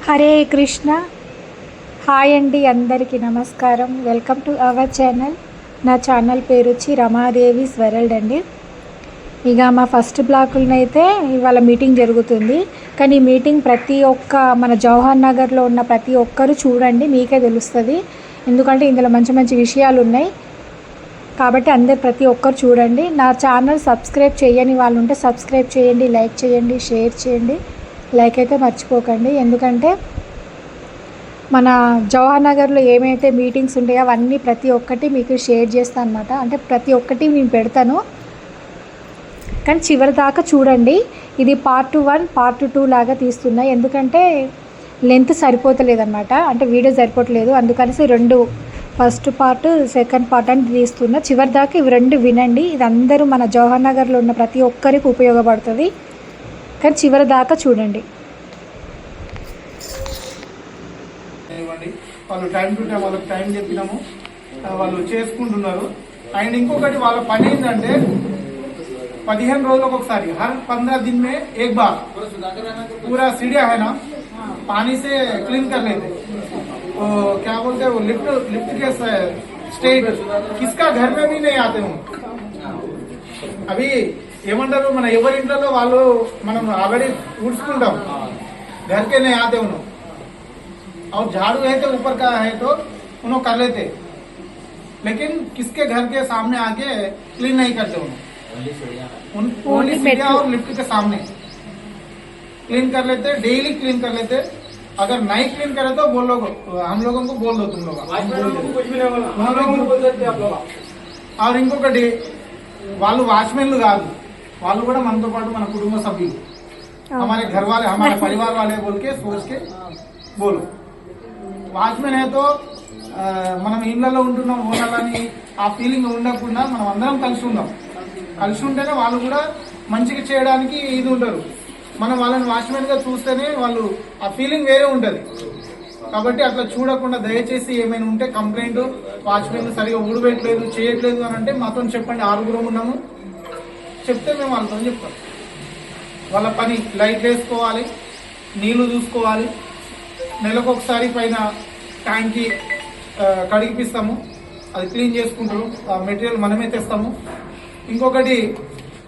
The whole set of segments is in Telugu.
హరే కృష్ణ. హాయ్ అండి, అందరికీ నమస్కారం. Welcome to our channel. నా ఛానల్ పేరు వచ్చి రమాదేవి వరల్డ్ అండి. ఇక మా ఫస్ట్ బ్లాకులనైతే ఇవాళ మీటింగ్ జరుగుతుంది. కానీ ఈ మీటింగ్ ప్రతి ఒక్క మన జవహర్ నగర్లో ఉన్న ప్రతి ఒక్కరు చూడండి, మీకే తెలుస్తుంది. ఎందుకంటే ఇందులో మంచి మంచి విషయాలు ఉన్నాయి కాబట్టి అందరు ప్రతి ఒక్కరు చూడండి. నా ఛానల్ సబ్స్క్రైబ్ చేయని వాళ్ళు ఉంటే సబ్స్క్రైబ్ చేయండి, లైక్ చేయండి, షేర్ చేయండి. లైక్ అయితే మర్చిపోకండి. ఎందుకంటే మన జవహర్ నగర్లో ఏమైతే మీటింగ్స్ ఉంటాయో అవన్నీ ప్రతి ఒక్కటి మీకు షేర్ చేస్తాను అనమాట. అంటే ప్రతి ఒక్కటి నేను పెడతాను, కానీ చివరి దాకా చూడండి. ఇది పార్ట్ 1 పార్ట్ 2 లాగా తీస్తున్నా, ఎందుకంటే లెంత్ సరిపోతలేదన్నమాట. అంటే వీడియో సరిపోవట్లేదు, అందుకనేసి 2 ఫస్ట్ పార్ట్ సెకండ్ పార్ట్ అని తీస్తున్నా. చివరి దాకా ఇవి 2 వినండి. ఇది అందరూ మన జవహర్ నగర్లో ఉన్న ప్రతి ఒక్కరికి ఉపయోగపడుతుంది, కానీ చివరి దాకా చూడండి. వాళ్ళు టైం టు టైం వాళ్ళకి టైం చెప్పినాము, వాళ్ళు చేసుకుంటున్నారు. అండ్ ఇంకొకటి వాళ్ళ పని ఏంటంటే 15 రోజులకు ఒకసారి, हर 15 दिन में एक बार पूरा सीढ़िया है ना पानी से क्लीन कर लेते. वो क्या बोलते हैं, वो लिफ्ट के स्टेट किसका घर में भी नहीं आते हूँ. अभी ఏమంటారు, మన ఎవరి ఇంట్లో వాళ్ళు మనం ఆల్రెడీ ఊడ్చుకుంటాం, घर के नहीं आते उन्होंने. और झाड़ू है तो ऊपर का है तो उन्होंने कर लेते, लेकिन किसके घर के सामने आके क्लीन नहीं करते उन्होंने. ओनली सीढ़ियां और लिफ्ट के सामने क्लीन कर लेते, डेली क्लीन कर लेते. अगर नहीं क्लीन करे तो बोल लो, हम लोगों को बोल दो, तुम लोग. और ఇంకొకటి, వాళ్ళు వాచ్మెన్లు కాదు, వాళ్ళు కూడా మనతో పాటు మన కుటుంబ సభ్యులు, हमारे घर वाले हमारे परिवार वाले बोल के सोच के बोलो. వాచ్మెన్ అయితే మనం ఇళ్లలో ఉంటున్నాం ఓనర్లని ఆ ఫీలింగ్ ఉండకుండా మనం అందరం కలిసి ఉందాం. కలిసి ఉంటేనే వాళ్ళు కూడా మంచిగా చేయడానికి ఇది ఉంటారు. మనం వాళ్ళని వాచ్మెన్ గా చూస్తేనే వాళ్ళు ఆ ఫీలింగ్ వేరే ఉంటది. కాబట్టి అట్లా చూడకుండా దయచేసి ఏమైనా ఉంటే కంప్లైంట్, వాచ్మెన్ సరిగా ఊడబెట్టలేదు చేయట్లేదు అని అంటే మాతో చెప్పండి. 6 ఉన్నాము, చెప్తే మేము వాళ్ళతో చెప్తాం. వాళ్ళ పని లైట్ వేసుకోవాలి, నీళ్లు చూసుకోవాలి, నెలకు ఒకసారి పైన ట్యాంక్కి కడిగిపిస్తాము, అది క్లీన్ చేసుకుంటారు. మెటీరియల్ మనమే తెస్తాము. ఇంకొకటి,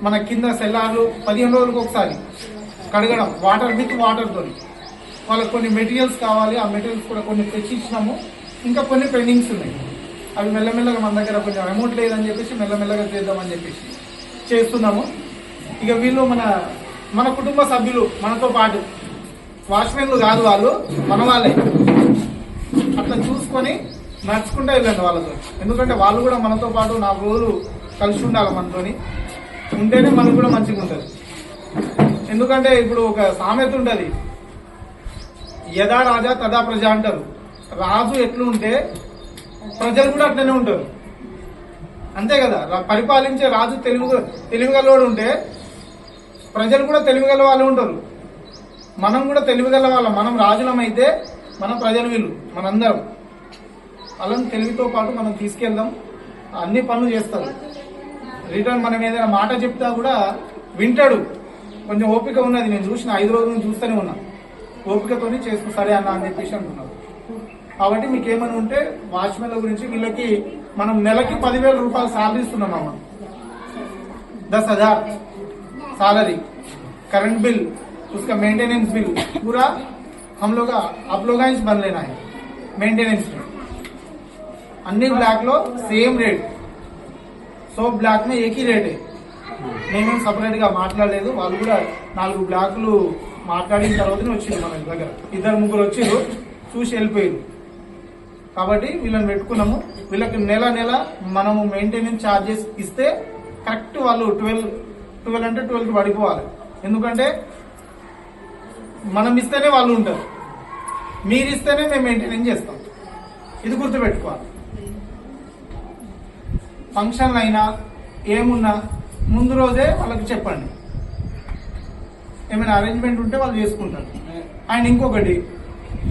మన కింద సెల్లార్లు 15 రోజులకు ఒకసారి కడగడం, వాటర్ విత్ వాటర్తో. వాళ్ళకి కొన్ని మెటీరియల్స్ కావాలి, ఆ మెటీరియల్స్ కూడా కొన్ని తెచ్చి ఇచ్చినాము. ఇంకా కొన్ని పెండింగ్స్ ఉన్నాయి, అవి మెల్లమెల్లగా మన దగ్గర కొంచెం అమౌంట్ లేదని చెప్పేసి మెల్లమెల్లగా చేద్దామని చెప్పేసి చేస్తున్నాము. ఇక వీళ్ళు మన కుటుంబ సభ్యులు, మనతో పాటు వాచ్మెన్లు కాదు, వాళ్ళు మన వాళ్ళే. అట్లా చూసుకొని నడుచుకుంటూ వెళ్ళండి వాళ్ళతో. ఎందుకంటే వాళ్ళు కూడా మనతో పాటు 4 రోజులు కలిసి ఉండాలి మనతోని, ఉంటేనే మనకు కూడా మంచిగా ఉంటుంది. ఎందుకంటే ఇప్పుడు ఒక సామెత ఉంటుంది, యథా రాజా తదా ప్రజ అంటారు. రాజు ఎట్లుంటే ప్రజలు కూడా అట్లనే ఉంటారు, అంతే కదా. పరిపాలించే రాజు తెలివిగలవాడు ఉంటే ప్రజలు కూడా తెలివిగల వాళ్ళు ఉంటారు. మనం కూడా తెలివిగల వాళ్ళం. మనం రాజులమైతే మన ప్రజలు వీళ్ళు, మనందరం వాళ్ళని తెలివితో పాటు మనం తీసుకెళ్దాం. అన్ని పనులు చేస్తారు. రిటర్న్ మనం ఏదైనా మాట చెప్తా కూడా వింటాడు. కొంచెం ఓపిక ఉన్నది, నేను చూసిన 5 రోజుల నుంచి చూస్తూనే ఉన్నా. ఓపికతోని చేస్తూ సరే అన్న అని చెప్పేసి అంటున్నారు. కాబట్టి మీకు ఏమైనా ఉంటే వాచ్మెన్ల గురించి, వీళ్ళకి మనం నెలకి 10,000 రూపాయలు సాలరీ ఇస్తున్నాం. అమ్మ 10,000 सैलरी, करंट बिल, उसका मेंटेनेंस बिल पूरा हम लोग आप लोग बन लेना है. मेंटेनेंस में अन्नी ब्लैक लो सेम रेट, सोप ब्लैक में एक ही रेट है. నేను సపరేట్ గా మాట్లాడలేదు, వాళ్ళు కూడా 4 బ్లాక్లు మాట్లాడిన తర్వాతనే వచ్చింది మన దగ్గర. 2-3 వచ్చిండ్రు, చూసి వెళ్ళిపోయారు. కాబట్టి వీళ్ళని పెట్టుకున్నాము. వీళ్ళకి నెల మనము మెయింటెనెన్స్ ఛార్జెస్ ఇస్తే కరెక్ట్ వాళ్ళు 12 అంటే 12కి పడిపోవాలి. ఎందుకంటే మనం ఇస్తేనే వాళ్ళు ఉంటారు, మీరు ఇస్తేనే మేము మెయింటెనెన్స్ చేస్తాం. ఇది గుర్తుపెట్టుకోవాలి. ఫంక్షన్లు అయినా ఏమున్నా ముందు రోజే వాళ్ళకి చెప్పండి. ఏమైనా అరేంజ్మెంట్ ఉంటే వాళ్ళు చేసుకుంటారు. అండ్ ఇంకొకటి,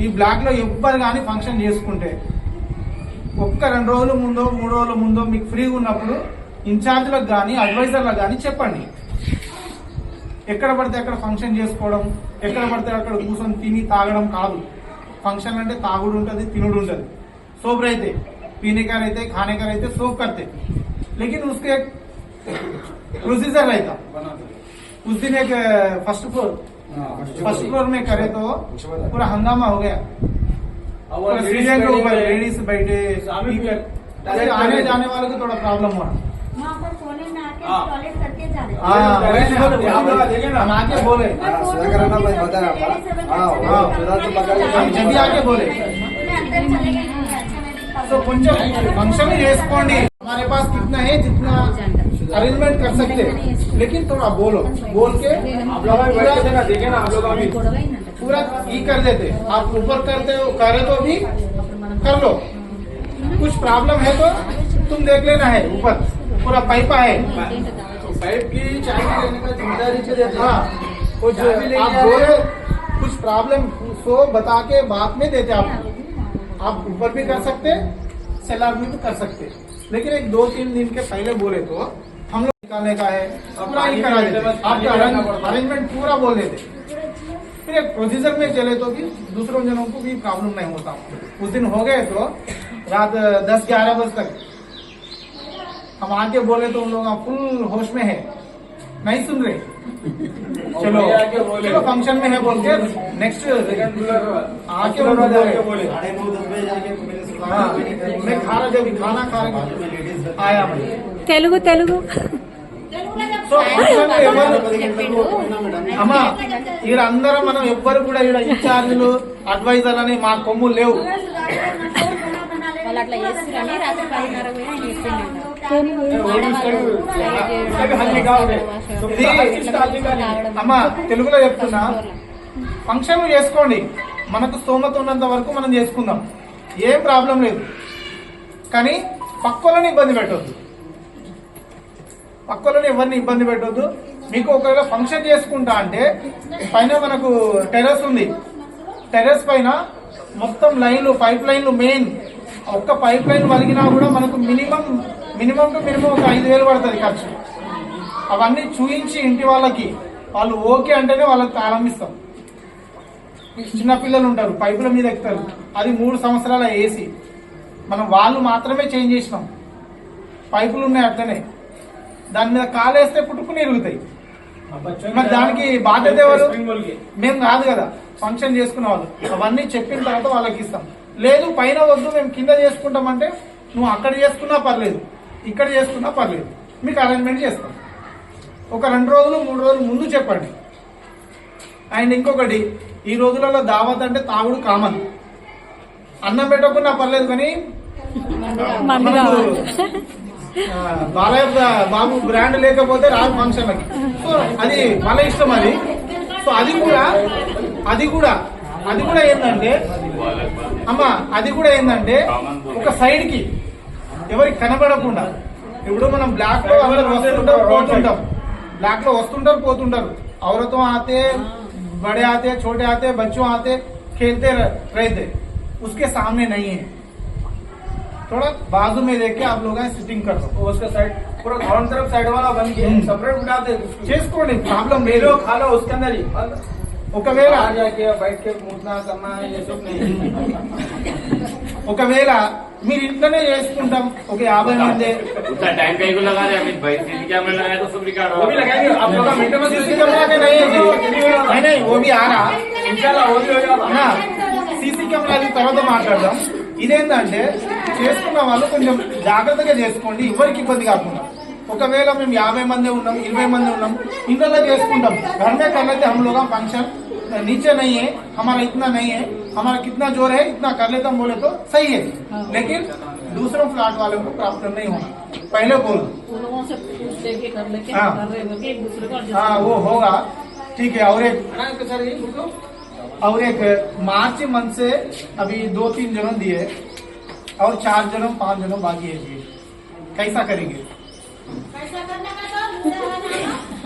ఈ బ్లాక్ లో ఎవ్వరు కానీ ఫంక్షన్ చేసుకుంటే ఒక్క 2 రోజుల ముందో 3 రోజుల ముందో మీకు ఫ్రీగా ఉన్నప్పుడు ఇన్ఛార్జ్లకు కానీ అడ్వైజర్లకు కానీ చెప్పండి. ఎక్కడ పడితే అక్కడ ఫంక్షన్ చేసుకోవడం, ఎక్కడ పడితే అక్కడ కూర్చొని తిని తాగడం కాదు. फंक्शन అంటే తాగుడు ఉంటుంది, తినుడు ఉంటుంది. सोप रहते, पीने का रहते, खाने का रहते, सोप करते, लेकिन उसके एक प्रोसीजर रहता. उस दिन एक फर्स्ट फ्लोर में करे तो पूरा हंगामा हो गया. पूरा सीढ़ियों के ऊपर लेडीज बैठे, आने जाने वालों को थोड़ा प्रॉब्लम हुआ. हम आके बोले, जब भी आके बोले तो కొంచెం फंक्शन చేసుకోండి. हमारे पास कितना है, जितना अरेंजमेंट कर सकते, लेकिन थोड़ा बोलो, बोल के देखे ना आप लोग अभी पूरा ही कर देते. आप ऊपर करते हो, करे तो भी कर लो. कुछ प्रॉब्लम है तो तुम देख लेना है, ऊपर पूरा पाइपा है, पाइप की चाबी लेने का जिम्मेदारी से देते. हाँ, कुछ आप बोले कुछ प्रॉब्लम सो बता के बाद में देते. आप ऊपर भी कर सकते, सेलर में भी कर सकते, लेकिन एक 2-3 दिन के पहले बोले तो हम लोग निकालने का है, पूरा ही करा देते. आपका अरेंजमेंट पूरा बोल देते. फिर एक प्रोसीजर में चले तो भी दूसरों जनों को भी प्रॉब्लम नहीं होता. उस दिन हो गए तो रात 10-11 बजे तक हम आके बोले तो उन लोग फुल होश में है, नहीं सुन रहे. चलो चलो फंक्शन में है बोल के नेक्स्ट आके बोले. हाँ, मैं खा रहा, जब खाना खा रहा आया मैं తెలుగు తెలుగు సో అమ్మా ఇక్కడ అందరం మనం ఎవ్వరు కూడా ఇక్కడ ఇన్ఛార్జీలు అడ్వైజర్ అని మా కొమ్ములు లేవు. వాళ్ళు అట్లా చేస్తారని రాత్రి 10:30 పోయి ఆయన చెప్పిండు. అమ్మా తెలుగులో చెప్తున్నా, ఫంక్షన్ చేసుకోండి, మనకు స్తోమత ఉన్నంత వరకు మనం చేసుకుందాం, ఏం ప్రాబ్లం లేదు. కానీ పక్కలని ఇబ్బంది పెట్టొద్దు, పక్కలని ఎవరిని ఇబ్బంది పెట్టొద్దు. మీకు ఒకవేళ ఫంక్షన్ చేసుకుంటా అంటే పైన మనకు టెర్రస్ ఉంది, టెర్రస్ పైన మొత్తం లైన్లు, పైప్ లైన్లు, మెయిన్ ఒక్క పైప్ లైన్ వలిగినా కూడా మనకు మినిమం టు మినిమం ఒక 5,000 పడుతుంది ఖర్చు. అవన్నీ చూయించి ఇంటి వాళ్ళకి వాళ్ళు ఓకే అంటేనే వాళ్ళకి ప్రారంభిస్తాం. చిన్న పిల్లలు ఉంటారు, పైపుల మీద ఎక్కుతారు, అది 3 సంవత్సరాల ఏసీ, మనం వాళ్ళు మాత్రమే చేంజ్ చేసినాం. పైపులు ఉన్నాయి అట్లనే, దాని మీద కాలేస్తే పుట్టుకుని ఎరుగుతాయి. మరి దానికి బాధ్యత ఎవరు? మేము కాదు కదా, ఫంక్షన్ చేసుకునే వాళ్ళు. అవన్నీ చెప్పిన తర్వాత వాళ్ళకి ఇస్తాం. లేదు పైన వద్దు మేము కింద చేసుకుంటామంటే నువ్వు అక్కడ చేసుకున్నా పర్లేదు, ఇక్కడ చేసుకున్నా పర్లేదు, మీకు అరేంజ్మెంట్ చేస్తాం. ఒక 2 రోజులు 3 రోజులు ముందు చెప్పండి. అండ్ ఇంకొకటి, ఈ రోజులలో దావత్ అంటే తాగుడు కామన్. అన్నం పెట్టకున్నా పర్లేదు, కానీ బాలయ్య బాబు బ్రాండ్ లేకపోతే రాదు ఫంక్షన్లకి. సో అది వాళ్ళ ఇష్టం అది. సో అది కూడా ఏంటంటే అమ్మా, అది కూడా ఏంటంటే ఒక సైడ్ కి ఎవరికి కనబడకుండా. ఇప్పుడు మనం బ్లాక్ లో అందరు వస్తుంటారు పోతుంటాం, ब्लैक లో వస్తుంటారు పోతుంటారు, औरतों आते, बड़े आते, छोटे आते, बच्चों आते, खेलते रहते, उसके सामने नहीं है. थोड़ा बाजू में देख के आप लोग सिटिंग कर दो. उसका साइड पूरा ग्राउंड तरफ साइड वाला बन के सेपरेट उठाते చేసుకోండి, ప్రాబ్లం లేదు. खा लो उसके अंदर ही. ఒకవేళ బయట के मूतना करना ये सब नहीं. ఒకవేళ మీరు ఇంట్లోనే చేసుకుంటాం, ఒక 50 మంది उतना टाइम कहीं को लगा रहे अमित भाई, सीसी कैमरा लगाया तो सब रिकॉर्ड वो भी लगाएंगे. आप लोग मिनट में सीसी कैमरा के नहीं है, नहीं वो भी आ रहा इंशाल्लाह, वो भी हो जाएगा. सीसी कैमरा అది తర్వాత మాట్లాడదాం. ఇదేంటంటే చేసుకున్న వాళ్ళు కొంచెం జాగ్రత్తగా చేసుకోండి, ఎవరికి ఇబ్బంది కాకుండా. ఒకవేళ మేము 50 మంది ఉన్నాం, 20 మంది ఉన్నాం, ఇంట్లో చేసుకుంటాం. घर में कर लेते हम लोग फंक्शन, नीचे नहीं है हमारा, इतना नहीं है हमारा, कितना जोर है इतना कर लेता हम बोले तो सही है. लेकिन दूसरों फ्लैट वालों को प्रॉब्लम नहीं होना, पहले बोल. हाँ वो होगा, ठीक है. और एक मार्च मंथ से अभी 2-3 जनों दिए और 4 जनों 5 जनों बाकी है. कैसा करेंगे? कैसा करने का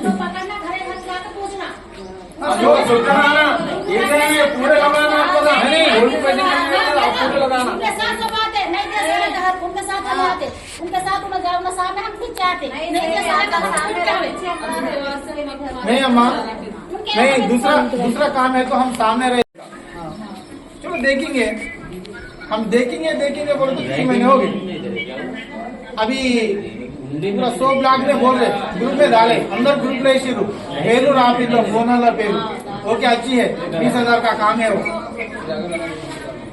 तो पकड़ना, घरे हाथ ला के पूछना. पूरे लगाना आपको, नहीं पूरे लगाना. उनके साथ बात है, नहीं दे सकते, उनके साथ आते उनके साथ में जाओ ना सामने हम पीछे आते नहीं के नहीं अम्मा नहीं, दूसरा काम है तो हम सामने रहे। चलो देखेंगे, हम देखेंगे बोले तो 3 महीने हो गए। अभी पूरा 100 ब्लॉक में बोल रहे ग्रुप में डाले, अंदर ग्रुप ले शुरू पेलू आप फोन पेलू ओके अच्छी है 20,000 का काम है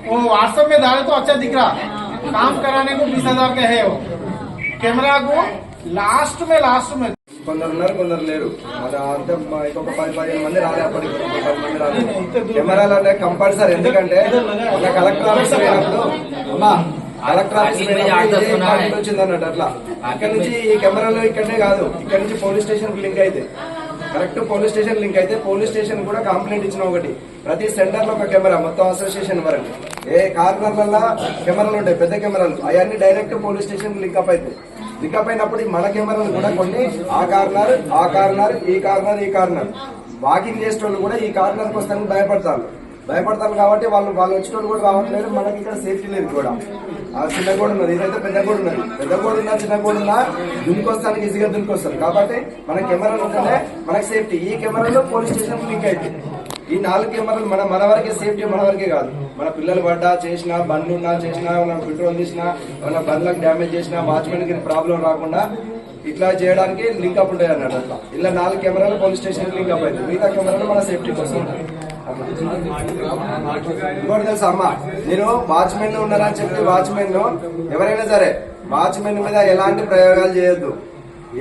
वो व्हाट्सएप में डाले तो अच्छा दिख रहा, काम कराने को 20,000 का है वो। कैमरा को लास्ट में కొందరు ఉన్నారు, కొందరు లేరు. మరి అంతే ఇంకొక 10-15 మంది రాలే, అప్పటికి 10 మంది రాలేదు. కెమెరాలు అంటే కంపల్సరీ, ఎందుకంటే మన కలెక్టర్ ఆఫీస్ పోయినప్పుడు అమ్మా కలెక్టర్ ఆఫీస్ వచ్చింది అన్నట్టు అట్లా ఇక్కడ నుంచి ఈ కెమెరాలు ఇక్కడనే కాదు, ఇక్కడ నుంచి పోలీస్ స్టేషన్ లింక్ అయితే కరెక్ట్ పోలీస్ స్టేషన్ లింక్ అయితే పోలీస్ స్టేషన్ కూడా కంప్లైంట్ ఇచ్చిన ఒకటి ప్రతి సెంటర్ లో ఒక కెమెరా మొత్తం అసోసియేషన్ వరకు ఏ కార్నర్లలో కెమెరాలు ఉంటాయి పెద్ద కెమెరాలు అవన్నీ direct police station link up అవుతాయి. లింక్ అప్ అయినప్పుడు మన కెమెరాలు కూడా కొన్ని ఈ కార్నర్ వాకింగ్ చేసేటోళ్ళు కూడా ఈ కార్నర్ కి వస్తానికి భయపడతారు కాబట్టి వాళ్ళు వచ్చేటోళ్ళు కూడా రావట్లేదు. మనకి ఇక్కడ సేఫ్టీ లేదు కూడా. ఆ చిన్న కూడా ఉన్నది, ఇదైతే పెద్ద కూడా ఉన్నది. పెద్ద కూడా ఉన్నా చిన్న కూడా ఉన్నా దునికొస్తానికి ఈజీగా దునికొస్తారు. కాబట్టి మన కెమెరాలు ఉంటేనే మనకి సేఫ్టీ. ఈ కెమెరాలో పోలీస్ స్టేషన్ లింక్ అయితే ఈ 4 కెమెరాలు మన వరకే సేఫ్టీ, మన వరకే కాదు. మన పిల్లలు పడ్డా చేసినా, బండ్లు ఉన్నా చేసినా, మనం పెట్రోల్ తీసినా, మన బండ్లకు డ్యామేజ్ చేసినా, వాచ్మెన్ కి ప్రాబ్లం రాకుండా ఇట్లా చేయడానికి లింక్ అప్ ఉంటాయి అన్నట్టు. అట్లా ఇలా 4 కెమెరాలు పోలీస్ స్టేషన్ లింక్ అప్ అవుతుంది. మిగతా కెమెరాలు మన సేఫ్టీ కోసం. ఇంకోటి తెలుసా అమ్మ, నేను వాచ్మెన్ ఉన్నారని చెప్పి వాచ్మెన్ ఎవరైనా సరే వాచ్మెన్ మీద ఎలాంటి ప్రయోగాలు చేయొద్దు.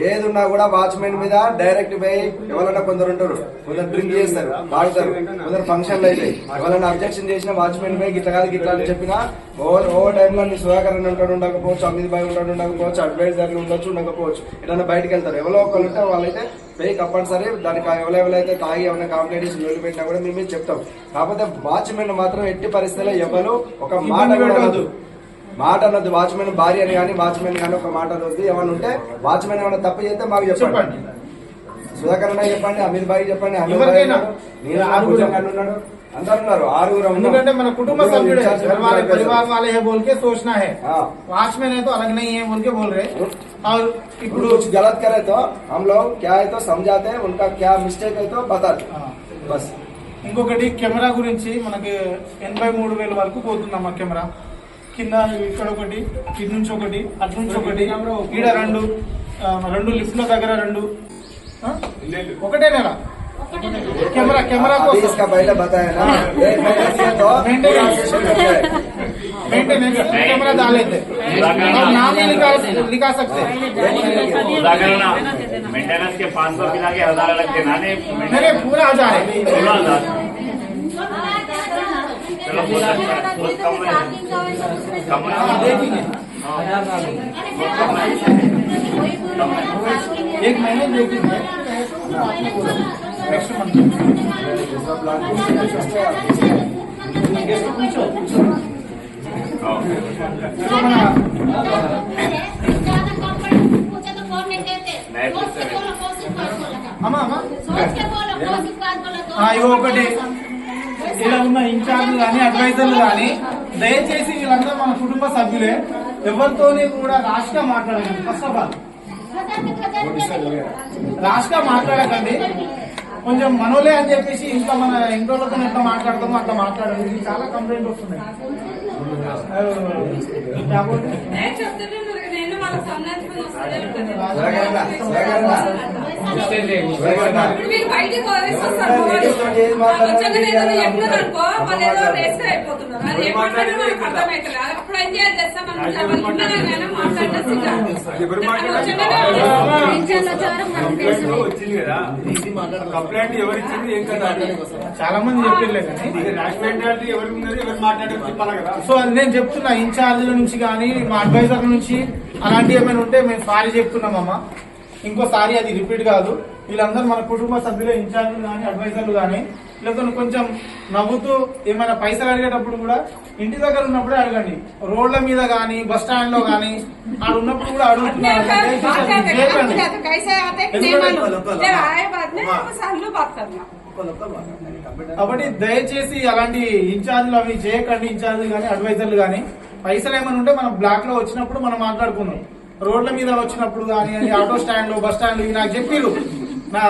ఏది ఉన్నా కూడా వాచ్మెన్ మీద డైరెక్ట్ పోయి ఎవరైనా కొందరు ఉంటారు, కొందరు డ్రింక్ చేస్తారు, వాడతారు, కొందరు ఫంక్షన్లు అయితే ఎవరైనా అబ్జెక్షన్ చేసిన వాచ్మెన్ పోయి గిట్లా కాదు గిట్లా అని చెప్పినా ఓవర్ టైంలో నీ సుధాకరణ ఉంటాడు ఉండకపోవచ్చు, అమిత్ భాయ్ ఉంటాడు ఉండకపోవచ్చు, అడ్వైజర్లు ఉండకపోవచ్చు, ఏదైనా బయటకు వెళ్తారు. ఎవరో ఒకరు ఉంటే వాళ్ళైతే పోయి కంపల్సరీ దానికి ఎవరైతే తాగి ఏమైనా కంప్లైంట్ చేసి నిలువ పెట్టినా కూడా మేము చెప్తాం. కాకపోతే వాచ్మెన్ మాత్రం ఎట్టి పరిస్థితుల్లో ఎవరు ఒక మాట అనొద్దు. వాచ్మెన్ భార్య అని కానీ వాచ్మెన్ కానీ ఒక మాట అనొద్దు. ఏమైనా ఉంటే వాచ్మెన్ ఏమైనా తప్పు చేస్తే మాకు చెప్పండి. సుధాకర్ అన్న చెప్పండి, అమిత్ భాయ్ చెప్పండి, అందరూ ఉన్నారు 6 ఎందుకంటే మన కుటుంబ సభ్యుడే परिवार वाले है बोल के सोचना है, वॉचमैन है तो अलग नहीं है बोल के बोल रहे। और ఇప్పుడు कुछ गलत करे तो हम लोग क्या है तो समझाते हैं, उनका क्या मिस्टेक है तो बताते बस। ఇంకొకటి కెమెరా గురించి మనకి 83,000 వరకు పోతుందమ్మా కెమెరా. కింద ఇక్కడ ఒకటి, ఇటు నుంచి ఒకటి, అటు నుంచి ఒకటి, ఈడ 2 లిఫ్ట్ల దగ్గర 2 ఒకటే నెల कैमरा को इसका पहले बताया ना, मेंटेनेंस कैमरा डाले थे और नाम ही लिखा सकते मेंटेनेंस के 500 मिला के 1000 अलग देना मेरे पूरा 1000 है। चलो देखेंगे 1 महीने देखेंगे नेक्स्ट मंथ ఇవి ఒకటి ఇలా ఉన్న ఇన్ఛార్జ్లు కానీ అడ్వైజర్లు కానీ దయచేసి వీళ్ళందరూ మన కుటుంబ సభ్యులే, ఎవరితోని కూడా రాష్ గా మాట్లాడకండి. ఫస్ట్ ఆఫ్ ఆల్ రాష్ గా మాట్లాడకండి. కొంచెం మనోలే అని చెప్పేసి ఇంకా మన ఇంట్లోతో ఎట్లా మాట్లాడతామో అట్లా మాట్లాడండి. చాలా కంప్లైంట్ వస్తున్నాయి. కంప్లైంట్ ఎవరిచ్చింది ఏం కదా చాలా మంది చెప్పలేదు సో అది నేను చెప్తున్నా, ఇన్ఛార్జీల నుంచి కానీ మా అడ్వైజర్ నుంచి అలాంటివి ఏమైనా ఉంటే మేము సారీ చెప్తున్నామమ్మా. ఇంకోసారి అది రిపీట్ కాదు. వీళ్ళందరూ మన కుటుంబ సభ్యులు, ఇన్ఛార్జీలు కానీ అడ్వైజర్లు కానీ లేకపోతే కొంచెం నవ్వుతూ ఏమైనా పైసలు అడిగేటప్పుడు కూడా ఇంటి దగ్గర ఉన్నప్పుడే అడగండి. రోడ్ల మీద కానీ బస్ స్టాండ్ లో కానీ ఆడ ఉన్నప్పుడు కూడా అడుగుతున్నారు. కాబట్టి దయచేసి అలాంటి ఇన్ఛార్జీలు అవి చేయకండి. ఇన్ఛార్జీలు కానీ అడ్వైజర్లు కానీ పైసలు ఏమైనా ఉంటే మనం బ్లాక్ లో వచ్చినప్పుడు మనం మాట్లాడుకుందాం. రోడ్ల మీద వచ్చినప్పుడు కానీ ఆటో స్టాండ్ లో బస్ స్టాండ్ ఇవి నాకు చెప్పిరు. నా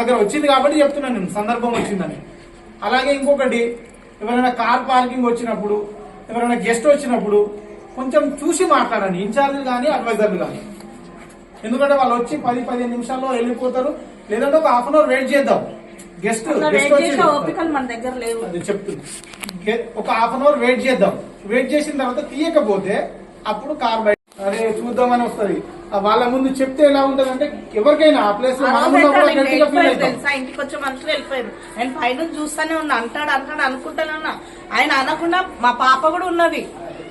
దగ్గర వచ్చింది కాబట్టి చెప్తున్నాను నేను, సందర్భం వచ్చిందని. అలాగే ఇంకొకటి, ఎవరైనా కార్ పార్కింగ్ వచ్చినప్పుడు, ఎవరైనా గెస్ట్ వచ్చినప్పుడు కొంచెం చూసి మాట్లాడండి, ఇన్ఛార్జీలు కానీ అడ్వైజర్లు కానీ. ఎందుకంటే వాళ్ళు వచ్చి 10-15 నిమిషాల్లో వెళ్ళిపోతారు. లేదంటే ఒక హాఫ్ అన్ అవర్ వెయిట్ చేద్దాం. గెస్ట్ మన దగ్గర లేవు, అది చెప్తుంది. ఒక హాఫ్ అన్ అవర్ వెయిట్ చేద్దాం. వెయిట్ చేసిన తర్వాత తీయకపోతే అప్పుడు కార్ బయట అరే చూద్దామని వస్తుంది. వాళ్ళ ముందు చెప్తే ఎలా ఉంటది అంటే ఎవరికైనా ఆ ప్లేస్ లో తెలుసా, ఇంటికి వచ్చే మనుషులు వెళ్ళిపోయారు. నేను పైన చూస్తానే ఉన్నా, అంటాడు అనుకుంటానే ఉన్నా. ఆయన అనకుండా మా పాప కూడా ఉన్నది.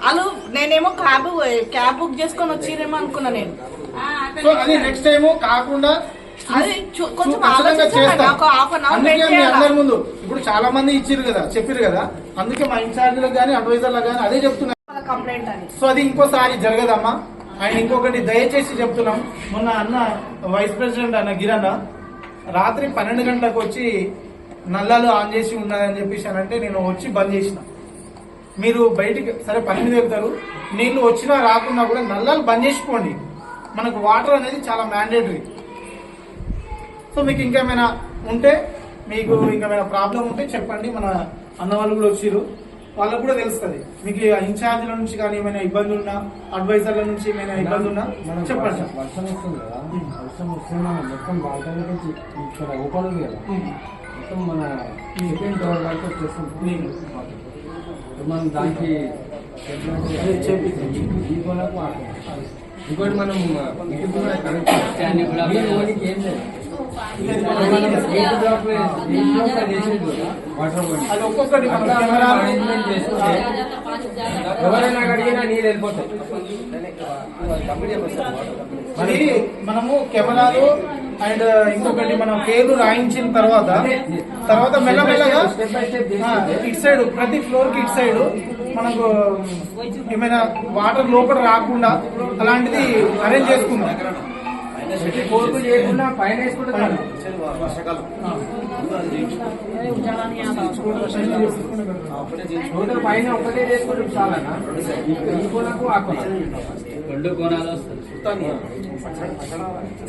వాళ్ళు నేనేమో క్యాబ్ బుక్ చేసుకొని వచ్చిరేమో అనుకున్నా నేను. సో అది నెక్స్ట్ టైం కాకుండా అది కొంచెం అందరి ముందు ఇప్పుడు చాలా మంది ఇచ్చిరు కదా, చెప్పారు కదా, అందుకే మా ఇన్ఛార్జీలకు కానీ అడ్వైజర్లకు కానీ అదే చెప్తున్నారు కంప్లైంట్ అని. సో అది ఇంకోసారి జరగదమ్మా. అండ్ ఇంకొకటి దయచేసి చెప్తున్నాం, మొన్న అన్న వైస్ ప్రెసిడెంట్ అన్న గిరన్న రాత్రి 12 గంటలకు వచ్చి నల్లాలు ఆన్ చేసి ఉన్నదని చెప్పేసి అంటే నేను వచ్చి బంద్ చేసిన. మీరు బయటికి సరే పని మీద వెళ్తారు, నీళ్లు వచ్చినా రాకున్నా కూడా నల్లాలు బంద్ చేసుకోండి. మనకు వాటర్ అనేది చాలా మ్యాండేటరీ. సో మీకు ఇంకేమైనా ఉంటే, మీకు ఇంకేమైనా ప్రాబ్లం ఉంటే చెప్పండి. మన అన్న వాళ్ళు కూడా వచ్చిర్రు, వాళ్ళకు కూడా తెలుస్తుంది. మీకు ఇన్ఛార్జ్ల నుంచి కానీ ఏమైనా ఇబ్బంది ఉన్నా, అడ్వైజర్ల నుంచి ఏమైనా ఇబ్బంది ఉన్నా చెప్పండి. వర్షం వస్తుంది కదా, వర్షం వస్తే మనం మొత్తం బాల్కనీ నుంచి ఇక్కడ ఓపెన్ ఉంది కదా, మొత్తం మన సెకండ్ డోర్ వరకు వచ్చేస్తుంది. మనం దానికి ఇంకోటి మనం ఇంటికి కూడా కనెక్ట్ ఏం లేదు. అది ఒక్కొక్కటి ఎవరైనా అడిగినా నీళ్ళు వెళ్ళిపోతాయి. అది మనము కెమెరాలు అండ్ ఇంకొకటి మనం పేర్లు రాయించిన తర్వాత మెల్లమెల్లగా ఇటు సైడ్ ప్రతి ఫ్లోర్ కి ఇటు సైడ్ మనకు ఏమైనా వాటర్ లోపల రాకుండా అలాంటిది అరేంజ్ చేసుకుందాం. కోర్టు చేయకుండా పైన వేసుకుంటారు. పైన ఒకటే చేసుకుంటే చాలా ఈ కొనకు ఆ కొన 2 కొనాలు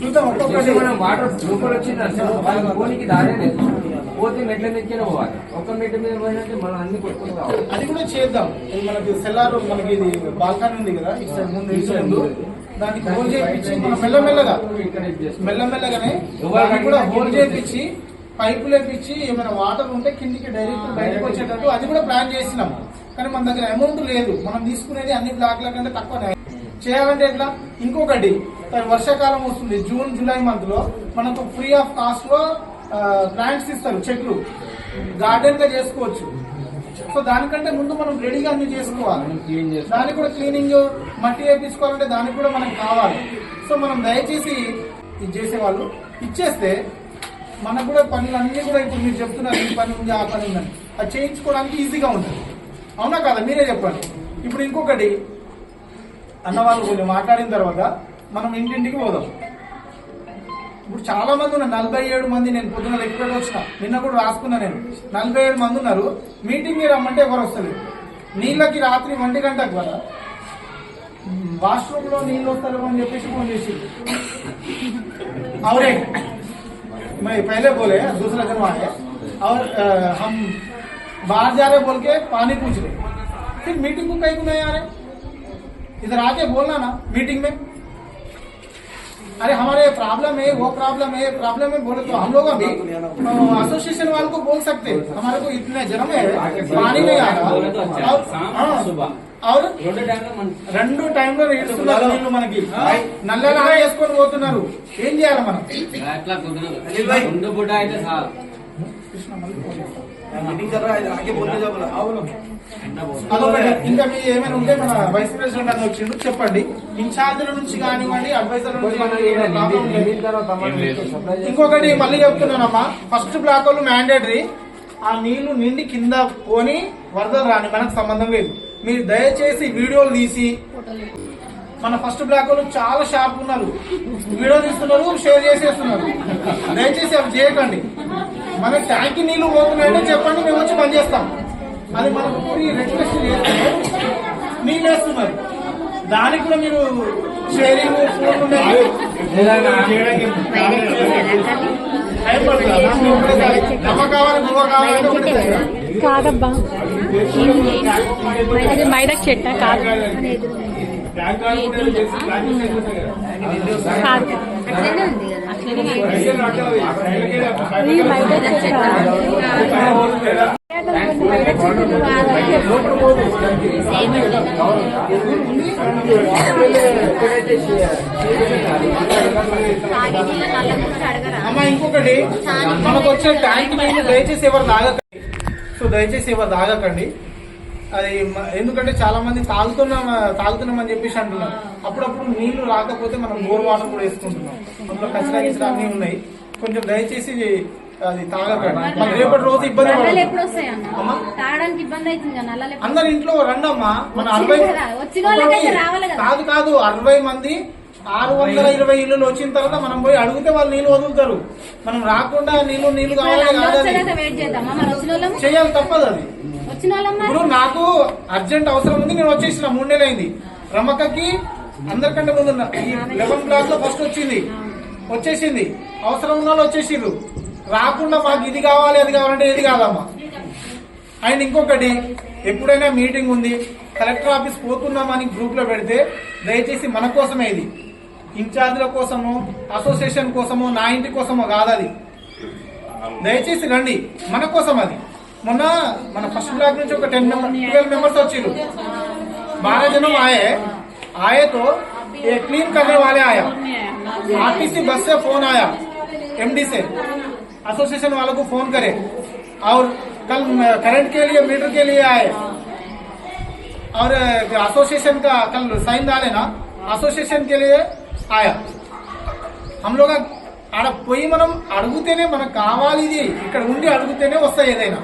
చూద్దాం. ఒక్కొక్కటి మనం వాటర్ లోపల వచ్చిందంటే వాళ్ళ కోనికి దారే లేదు. పోతే మెట్ల మీద పోవాలి. ఒక్క మెట్ల మీద పోయినట్టు మనం అన్ని కొట్టుకుని కావాలి. అది కూడా చేద్దాం. మనకి సెల్లార్ మనకి ఇది బాల్కనీ ఉంది కదా, ముందు దానికి హోల్ చేయించి మనం మెల్లమెల్లగానే దానికి కూడా హోల్ చేయించి పైపులు వేపించి ఏమైనా వాటర్ ఉంటే కిందికి డైరెక్ట్ బయటకు వచ్చేటట్టు అది కూడా ప్లాన్ చేసినాం. కానీ మన దగ్గర అమౌంట్ లేదు, మనం తీసుకునేది అన్ని బ్లాక్ల కంటే తక్కువ చేయాలంటే ఎట్లా. ఇంకొకటి వర్షాకాలం వస్తుంది, జూన్ జూలై మంత్ లో మనకు ఫ్రీ ఆఫ్ కాస్ట్ లో ప్లాంట్స్ ఇస్తారు, చెట్లు గార్డెన్ గా చేసుకోవచ్చు. సో దానికంటే ముందు మనం రెడీగా అన్ని చేసుకోవాలి. దానికి కూడా క్లీనింగ్ మట్టి వేయించుకోవాలంటే దానికి కూడా మనకు కావాలి. సో మనం దయచేసి ఇది చేసేవాళ్ళు ఇచ్చేస్తే మనకు కూడా పనులన్నీ కూడా ఇప్పుడు మీరు చెప్తున్నారు ఈ పని ఉంది ఆ పని ఉందని అది చేయించుకోవడానికి ఈజీగా ఉంటుంది. అవునా కదా, మీరే చెప్పండి. ఇప్పుడు ఇంకొకటి అన్నవాళ్ళు కొంచెం మాట్లాడిన తర్వాత మనం ఇంటింటికి పోదాం. ఇప్పుడు చాలా మంది ఉన్నారు, 47 మంది. నేను పొద్దున లెక్క వచ్చిన, నిన్న కూడా రాసుకున్నా నేను. 47 మంది ఉన్నారు. మీటింగ్ రమ్మంటే ఎవరు వస్తుంది? నీళ్ళకి రాత్రి 1 గంటకు కదా వాష్రూమ్ లో నీళ్ళు వస్తారు అని చెప్పేసి ఫోన్ చేసి అవరే मैं पहले बोले दूसरा जन्म आए और हम बाहर जा रहे बोल के पानी पूछ रहे, फिर मीटिंग को कहीं को नहीं आ रहे. इधर आके बोलना ना मीटिंग में, अरे हमारे प्रॉब्लम है वो प्रॉब्लम है बोले तो हम लोग अभी एसोसिएशन वालों को बोल सकते हैं हमारे को इतने जन्म है पानी नहीं आ रहा. और 2 టైంలో ఏడుస్తున్నారు వీళ్ళు. మనకి నల్లగా వేసుకొని పోతున్నారు. ఏం చేయాలి మనం? అదొకటి. ఇంకా మీ ఏమైనా ఉంటే మన వైస్ ప్రెసిడెంట్ అని వచ్చిండు, చెప్పండి. ఇన్ఛార్జీల నుంచి కానివ్వండి, అడ్వైజర్ల నుంచి ఇంకొకటి మళ్ళీ చెప్తున్నానమ్మా, ఫస్ట్ బ్లాక్ వాళ్ళు మ్యాండేటరీ. ఆ నీళ్లు నిండి కింద పోని వరదలు రాని మనకు సంబంధం లేదు. మీరు దయచేసి వీడియోలు తీసి, మన ఫస్ట్ బ్లాక్ వాళ్ళు చాలా షార్ప్ ఉన్నారు, వీడియో తీస్తున్నారు, షేర్ చేసేస్తున్నారు. దయచేసి అవి చేయకండి. మన ట్యాంక్ నీళ్లు పోతున్నాయంటే చెప్పండి, మేము వచ్చి పనిచేస్తాం. అది మనకు రిక్వెస్ట్ చేస్తాం. నీళ్ళు వేస్తున్నారు. దానికి కూడా మీరు షేరింగ్ ఫోన్ ఉన్నాయి. టైం పడుతుంది. నమ్మ కావాలి, గువ్వ కావాలంటే ఒకటేసారి. కాదబ్బా, అది మైదాకు చెట్ట కాదు కాదు, ఇది మైదాకు చెట్ట. అమ్మ ఇంకొకటి, మనకు వచ్చే ట్యాంక్ నీళ్ళు దయచేసి ఎవరు తాగకండి. సో దయచేసి ఎవరు తాగకండి. అది ఎందుకంటే చాలా మంది తాగుతున్నామని చెప్పేసి అంటున్నారు. అప్పుడప్పుడు నీళ్లు రాకపోతే మనం బోర్ వాటర్ కూడా వేసుకుంటున్నాం. అందులో కచరా గిచరా అన్ని ఉన్నాయి. కొంచెం దయచేసి అది తాగకండి. మన రేపటి రోజు ఇబ్బంది అందరు ఇంట్లో రండమ్మా. మన 40 కాదు 60 మంది 620 ఇల్లులు వచ్చిన తర్వాత మనం పోయి అడిగితే వాళ్ళు నీళ్లు వదులుతారు. మనం రాకుండా నీళ్లు కావాలి చేయాలి, తప్పదు అది. ఇప్పుడు నాకు అర్జెంట్ అవసరం ఉంది, నేను వచ్చేసిన 3 నెలలు అయింది. రమ్మక్కకి అందరికంటే ముందు ఈ 11 బ్లాక్ లో ఫస్ట్ వచ్చేసింది. అవసరం ఉన్న వాళ్ళు వచ్చేసిర్రు. రాకుండా మాకు ఇది కావాలి అది కావాలంటే ఏది కాదమ్మా. అండ్ ఇంకొకటి, ఎప్పుడైనా మీటింగ్ ఉంది, కలెక్టర్ ఆఫీస్ పోతున్నామని గ్రూప్ లో పెడితే దయచేసి మన కోసమే, ఇది ఇన్ఛార్జ్ల కోసమో అసోసియేషన్ కోసమో నా ఇంటి కోసమో కాదు. అది దయచేసి రండి, మన కోసం అది. మొన్న మన ఫస్ట్ బ్లాక్ నుంచి ఒక 12 మెంబర్స్ వచ్చిర్రు. 12 जन आए तो ये क्लीन करने वाले आया, आरटीसी बस से फोन आया, एमडी से एसोसिएशन वालों को फोन करे, और कल करंट के लिए मीटर के लिए आए, और एसोसिएशन का कल साइन डाले ना, एसोसिएशन के लिए आया. हम लोग ఆడ పోయి మనం అడుగుతేనే మనకు కావాలి, ఇది ఇక్కడ ఉండి అడుగుతేనే వస్తాయి ఏదైనా.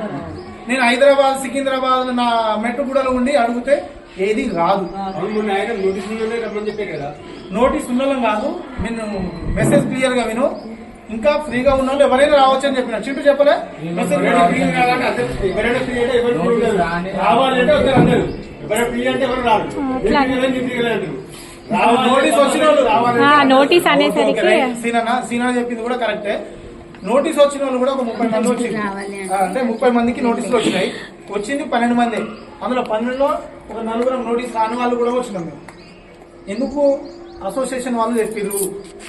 నేను హైదరాబాద్ సికింద్రాబాద్ నా మెట్టుగూడలో ఉండి అడిగితే ఏది రాదు. నోటీస్ ఉన్నోళ్ళం కాదు, నేను మెసేజ్ క్లియర్ గా విను. ఇంకా ఫ్రీగా ఉన్న వాళ్ళు ఎవరైనా రావచ్చు అని చెప్పిన. చింటూ చెప్పలే మెసేజ్ నోటీస్ వచ్చిన వాళ్ళు నోటీస్ అనేసరికి సీనా చెప్పింది కూడా కరెక్టే. నోటీస్ వచ్చిన వాళ్ళు కూడా ఒక 30 మంది వచ్చింది. అంటే 30 మందికి నోటీసులు వచ్చినాయి. వచ్చింది 12 మంది. అందులో 12లో ఒక 4 నోటీస్ రాని వాళ్ళు కూడా వచ్చినాం. మేము ఎందుకు అసోసియేషన్ వాళ్ళు చెప్పిర్రు,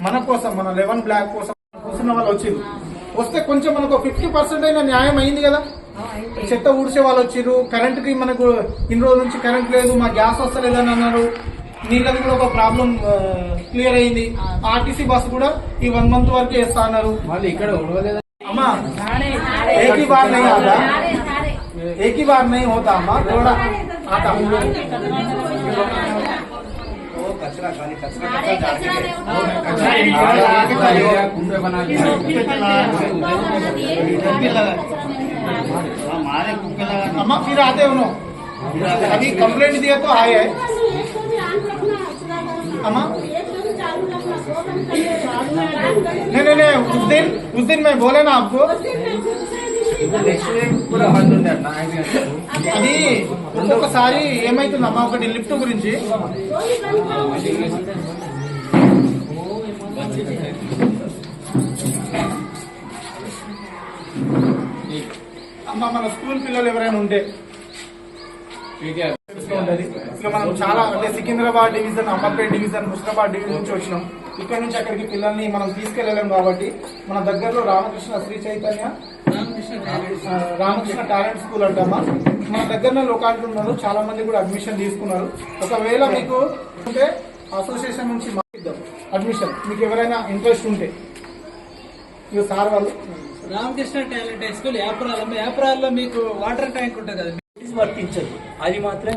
మన కోసం, మన 11 బ్లాక్ కోసం కూర్చున్న వాళ్ళు వచ్చిర్రు. వస్తే కొంచెం మనకు 50% అయినా న్యాయం అయింది కదా. చెత్త ఊడ్చే వాళ్ళు వచ్చిర్రు. కరెంట్ కి మనకు ఇన్ని రోజుల నుంచి కరెంట్ లేదు, మా గ్యాస్ వస్తలేదని అన్నారు. నీళ్ళది కూడా ఒక ప్రాబ్లం క్లియర్ అయింది. ఆర్టీసీ బస్సు కూడా ఈ 1 మంత్ వరకు వేస్తా అన్నారు. మళ్ళీ ఇక్కడ అమ్మా एक ही बार नहीं आता, एक ही बार नहीं होता अम्मा, थोड़ा आता. कचरा कुंडे बना अम्मा फिर आते हो. अभी कंप्लेंट दिया तो आए है अम्मा. नहीं उस दिन मैं बोले ना आपको, అది ఒక్కొక్కసారి ఏమైతుందమ్మా, ఒకటి లిఫ్ట్ గురించి అమ్మా, మన స్కూల్ పిల్లలు ఎవరైనా ఉంటే ఇక మనం చాలా అంటే Secunderabad division, Amarpet division, Husnabad division నుంచి వచ్చినాం. ఇక్కడ నుంచి అక్కడికి పిల్లల్ని మనం తీసుకెళ్లలేం కాబట్టి మన దగ్గరలో రామకృష్ణ శ్రీ చైతన్య రామకృష్ణ టాలెంట్ స్కూల్ అంటమ్మా, మన దగ్గరలో లొకాలిటీ ఉన్నారు. చాలా మంది కూడా అడ్మిషన్ తీసుకున్నారు. ఒకవేళ మీకు ఉంటే అసోసియేషన్ నుంచి మాట్లాడదాం అడ్మిషన్, మీకు ఎవరైనా ఇంట్రెస్ట్ ఉంటే. ఇక సార్ వాళ్ళు రామకృష్ణ టాలెంట్ హై స్కూల్ యాప్రాల్లో మీకు వాటర్ ట్యాంక్ ఉంటుంది కదా, వర్తించదు. అది మాత్రం